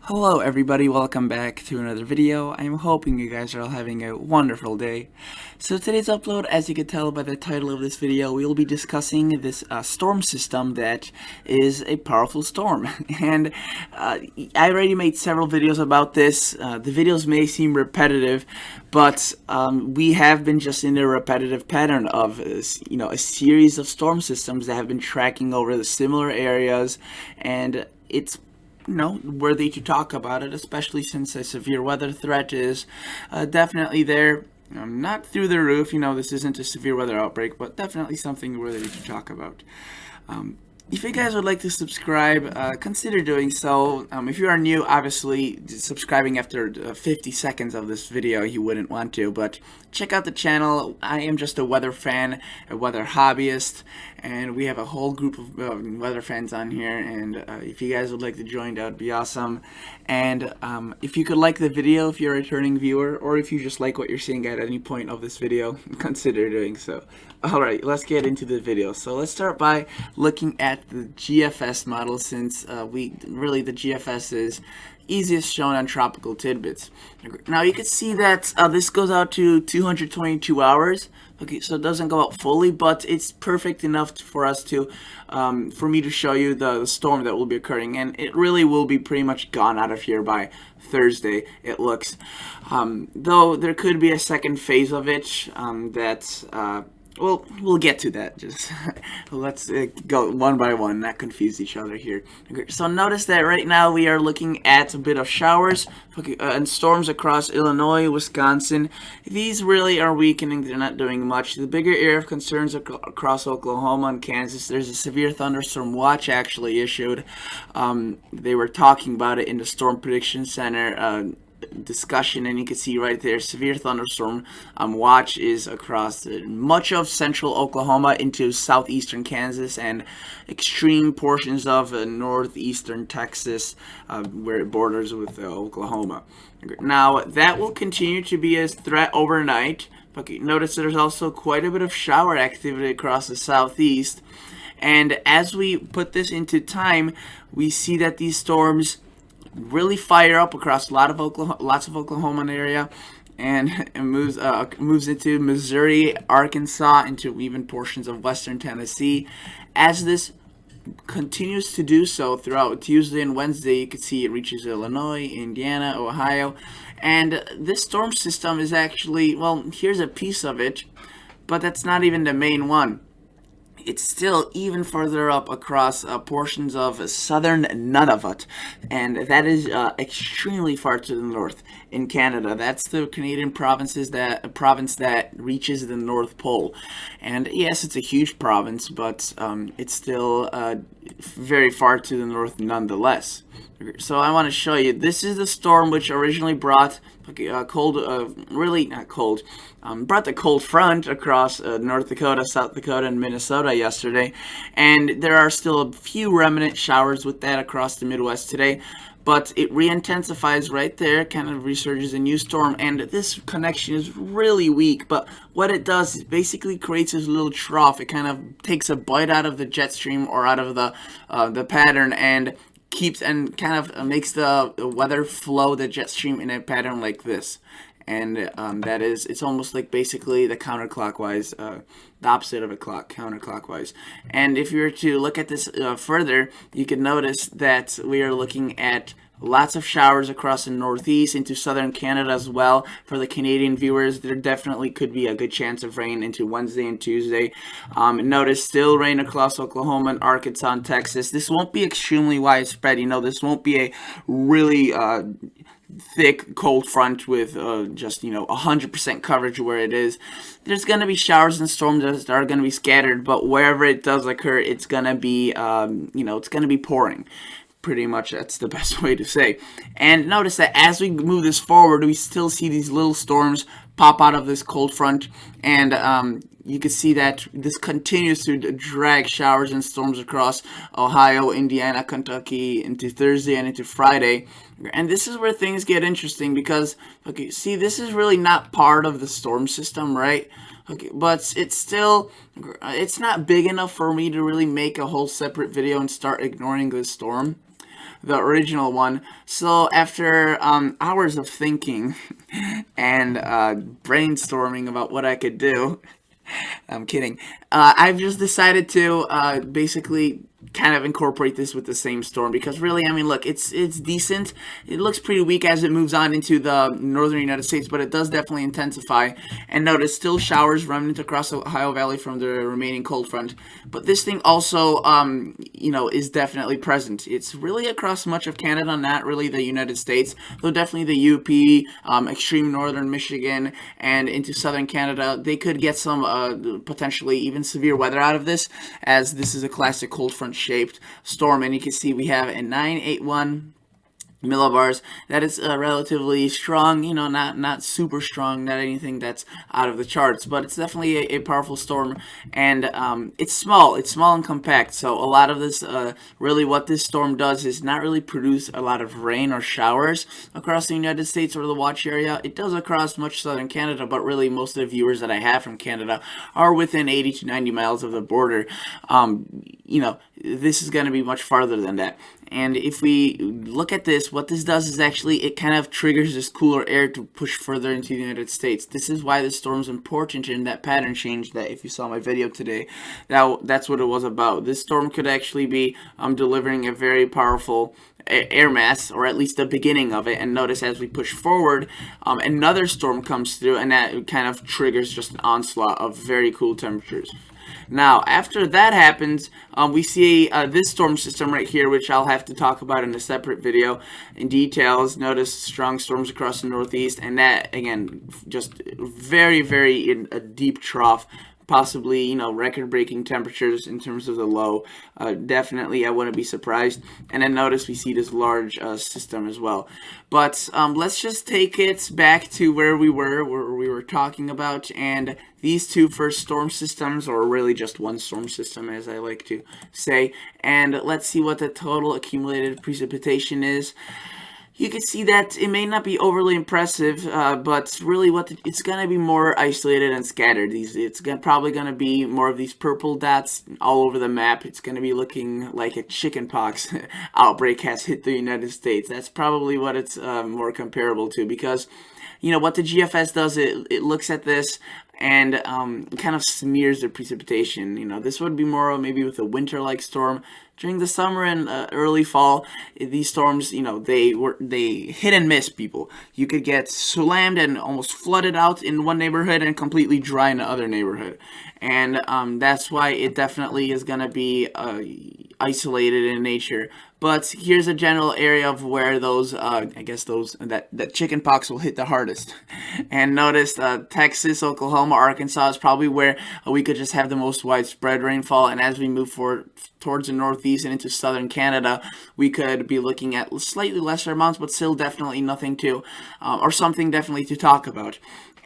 Hello everybody, welcome back to another video. I'm hoping you guys are all having a wonderful day. So today's upload, as you can tell by the title of this video, we'll be discussing this storm system that is a powerful storm. And I already made several videos about this. The videos may seem repetitive, but we have been just in a repetitive pattern of a series of storm systems that have been tracking over the similar areas, and it's worthy to talk about it, especially since a severe weather threat is definitely there. Not through the roof, this isn't a severe weather outbreak, but definitely something worthy to talk about. If you guys would like to subscribe, consider doing so. If you are new, obviously, subscribing after 50 seconds of this video, you wouldn't want to, but check out the channel. I am just a weather fan, a weather hobbyist, and we have a whole group of weather fans on here, and if you guys would like to join, that would be awesome. And if you could like the video, if you're a returning viewer, or if you just like what you're seeing at any point of this video, consider doing so. Alright, let's get into the video. So let's start by looking at the GFS model, since the GFS is easiest shown on tropical tidbits. Now you can see that this goes out to 222 hours. Okay, so it doesn't go out fully, but it's perfect enough for us to, for me to show you the storm that will be occurring, and it really will be pretty much gone out of here by Thursday, it looks. Though there could be a second phase of it well, we'll get to that. Just let's go one by one, not confuse each other here. Okay, so notice that right now we are looking at a bit of showers and storms across Illinois, Wisconsin. These really are weakening. They're not doing much. The bigger area of concerns across Oklahoma and Kansas. There's a severe thunderstorm watch actually issued. They were talking about it in the Storm Prediction Center discussion, and you can see right there, severe thunderstorm watch is across much of central Oklahoma into southeastern Kansas and extreme portions of northeastern Texas, where it borders with Oklahoma. Now that will continue to be a threat overnight. Okay, notice there's also quite a bit of shower activity across the southeast, and as we put this into time, we see that these storms really fire up across lots of Oklahoma area, and it moves into Missouri, Arkansas, into even portions of western Tennessee. As this continues to do so throughout Tuesday and Wednesday, you can see it reaches Illinois, Indiana, Ohio, and this storm system is actually, well, here's a piece of it, but that's not even the main one. It's still even further up across portions of southern Nunavut, and that is extremely far to the north in Canada. That's the Canadian province that reaches the North Pole. And yes, it's a huge province, but it's still very far to the north nonetheless. So I want to show you, this is the storm which originally brought brought the cold front across North Dakota, South Dakota, and Minnesota yesterday, and there are still a few remnant showers with that across the Midwest today, but it re-intensifies right there, kind of resurges a new storm, and this connection is really weak, but what it does is basically creates this little trough. It kind of takes a bite out of the jet stream or out of the pattern, and makes the weather flow the jet stream in a pattern like this. And it's almost like basically the counterclockwise, the opposite of a clock, counterclockwise. And if you were to look at this further, you can notice that we are looking at lots of showers across the northeast into southern Canada as well. For the Canadian viewers, there definitely could be a good chance of rain into Wednesday and Tuesday. Notice still rain across Oklahoma and Arkansas and Texas. This won't be extremely widespread. This won't be a really thick cold front with just 100% coverage where it is. There's going to be showers and storms that are going to be scattered, but wherever it does occur, it's going to be it's going to be pouring. Pretty much that's the best way to say. And notice that as we move this forward, we still see these little storms pop out of this cold front, and you can see that this continues to drag showers and storms across Ohio, Indiana, Kentucky into Thursday and into Friday. And this is where things get interesting, because see, this is really not part of the storm system, right? But it's not big enough for me to really make a whole separate video and start ignoring this storm. the original one. So after hours of thinking and brainstorming about what I could do, I'm kidding. I've just decided to basically kind of incorporate this with the same storm because really, I mean, look, it's decent. It looks pretty weak as it moves on into the northern United States, but it does definitely intensify. And notice still showers remnant across the Ohio Valley from the remaining cold front. But this thing also, is definitely present. It's really across much of Canada, not really the United States, though definitely the UP, extreme northern Michigan, and into southern Canada. They could get some potentially even severe weather out of this, as this is a classic cold front shaped storm, and you can see we have a 981 millibars. That is relatively strong, not super strong, not anything that's out of the charts, but it's definitely a powerful storm, and it's small and compact. So a lot of this, really what this storm does is not really produce a lot of rain or showers across the United States or the watch area. It does across much southern Canada, but really most of the viewers that I have from Canada are within 80 to 90 miles of the border. This is going to be much farther than that. And if we look at this, what this does is actually it kind of triggers this cooler air to push further into the United States. This is why this storm is important in that pattern change that if you saw my video today, that's what it was about. This storm could actually be delivering a very powerful air mass, or at least the beginning of it. And notice as we push forward, another storm comes through, and that kind of triggers just an onslaught of very cool temperatures. Now, after that happens, we see this storm system right here, which I'll have to talk about in a separate video in details. Notice strong storms across the northeast, and that, again, just very, very in a deep trough. Possibly, record-breaking temperatures in terms of the low. Definitely, I wouldn't be surprised. And then notice we see this large system as well. But let's just take it back to where we were talking about, and these two first storm systems, or really just one storm system, as I like to say. And let's see what the total accumulated precipitation is. You can see that it may not be overly impressive, but really it's going to be more isolated and scattered. It's probably going to be more of these purple dots all over the map. It's going to be looking like a chickenpox outbreak has hit the United States. That's probably what it's more comparable to, because what the GFS does, it looks at this and kind of smears the precipitation. This would be more maybe with a winter-like storm. During the summer and early fall, these storms, they hit and miss people. You could get slammed and almost flooded out in one neighborhood and completely dry in the other neighborhood. And that's why it definitely is going to be isolated in nature. But here's a general area of where those, that chickenpox will hit the hardest. And notice Texas, Oklahoma, Arkansas is probably where we could just have the most widespread rainfall. And as we move forward towards the northeast and into southern Canada, we could be looking at slightly lesser amounts, but still definitely nothing to, or something definitely to talk about.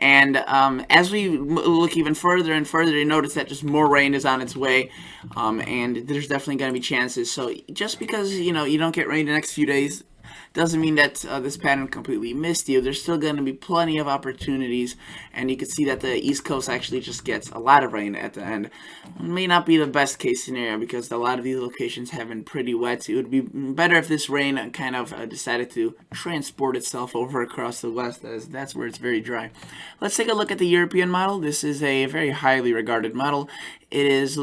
And as we look even further and further, you notice that just more rain is on its way, and there's definitely going to be chances. So just because, you don't get rain the next few days doesn't mean that this pattern completely missed you. There's still going to be plenty of opportunities, and you can see that the East Coast actually just gets a lot of rain at the end. It may not be the best case scenario because a lot of these locations have been pretty wet. It would be better if this rain kind of decided to transport itself over across the west, as that's where it's very dry. Let's take a look at the European model. This is a very highly regarded model. It is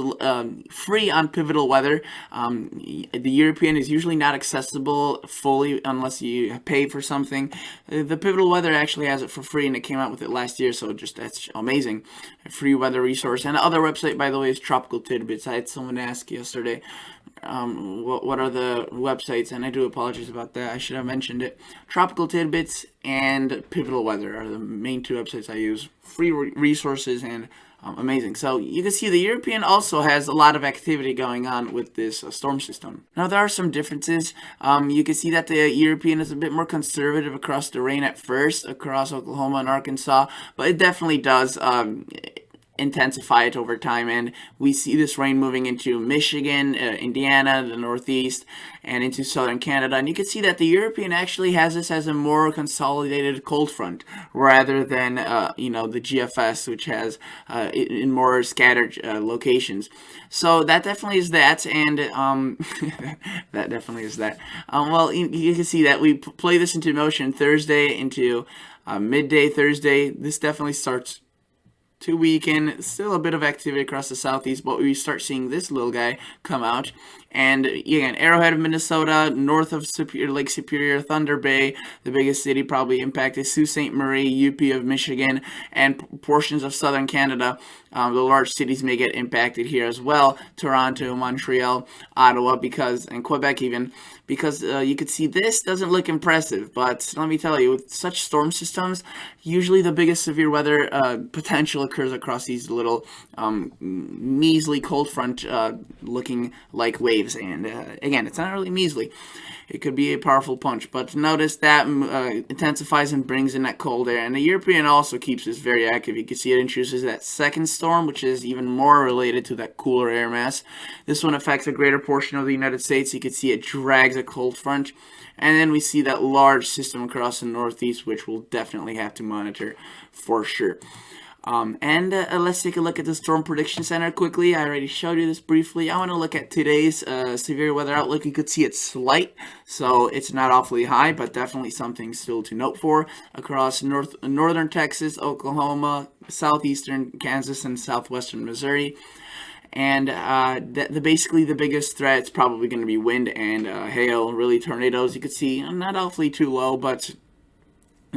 free on pivotal weather. The European is usually not accessible fully unless you pay for something. The pivotal weather actually has it for free, and it came out with it last year, so that's amazing. A free weather resource. And the other website, by the way, is Tropical Tidbits. I had someone ask yesterday, what are the websites, and I do apologize about that. I should have mentioned it. Tropical Tidbits and Pivotal Weather are the main two websites I use. Free resources and amazing. So you can see the European also has a lot of activity going on with this storm system. Now there are some differences. You can see that the European is a bit more conservative across the rain at first, across Oklahoma and Arkansas, but it definitely does intensify it over time, and we see this rain moving into Michigan, Indiana, the Northeast, and into southern Canada. And you can see that the European actually has this as a more consolidated cold front rather than the GFS, which has in more scattered locations. So that definitely is that, and that definitely is that. Well, you can see that we play this into motion Thursday into midday Thursday. This definitely starts to weaken. Still a bit of activity across the southeast, but we start seeing this little guy come out. And again, Arrowhead of Minnesota, north of Lake Superior, Thunder Bay, the biggest city probably impacted, Sault Ste. Marie, UP of Michigan, and portions of southern Canada. The large cities may get impacted here as well. Toronto, Montreal, Ottawa, and Quebec even, because you could see this doesn't look impressive. But let me tell you, with such storm systems, usually the biggest severe weather potential occurs across these little measly cold front looking like waves. And again, it's not really measly. It could be a powerful punch, but notice that intensifies and brings in that cold air. And the European also keeps this very active. You can see it introduces that second storm, which is even more related to that cooler air mass. This one affects a greater portion of the United States. You can see it drags a cold front. And then we see that large system across the Northeast, which we'll definitely have to monitor for sure. Let's take a look at the Storm Prediction Center quickly. I already showed you this briefly. I want to look at today's severe weather outlook. You could see it's slight, so it's not awfully high, but definitely something still to note for across northern Texas, Oklahoma, southeastern Kansas, and southwestern Missouri. And basically the biggest threat is probably going to be wind and hail, really tornadoes. You could see not awfully too low, but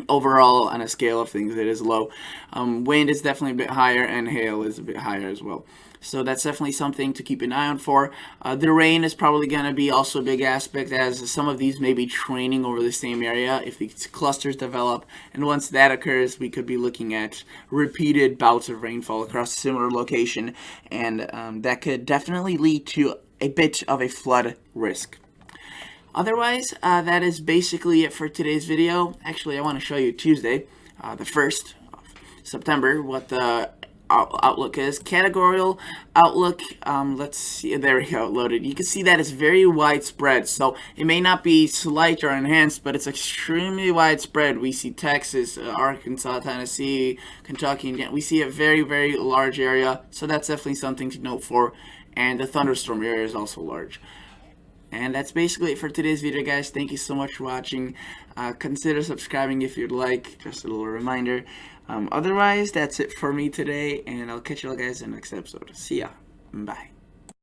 overall, on a scale of things, it is low. Wind is definitely a bit higher, and hail is a bit higher as well. So that's definitely something to keep an eye on for. The rain is probably going to be also a big aspect, as some of these may be training over the same area if these clusters develop. And once that occurs, we could be looking at repeated bouts of rainfall across a similar location, and that could definitely lead to a bit of a flood risk. Otherwise, that is basically it for today's video. Actually, I want to show you Tuesday, the 1st of September, what the outlook is. Categorical outlook, let's see, there we go, loaded. You can see that it's very widespread, so it may not be slight or enhanced, but it's extremely widespread. We see Texas, Arkansas, Tennessee, Kentucky, and we see a very, very large area, so that's definitely something to note for, and the thunderstorm area is also large. And that's basically it for today's video, guys. Thank you so much for watching. Consider subscribing if you'd like, just a little reminder. Otherwise, that's it for me today, and I'll catch you guys in the next episode. See ya. Bye.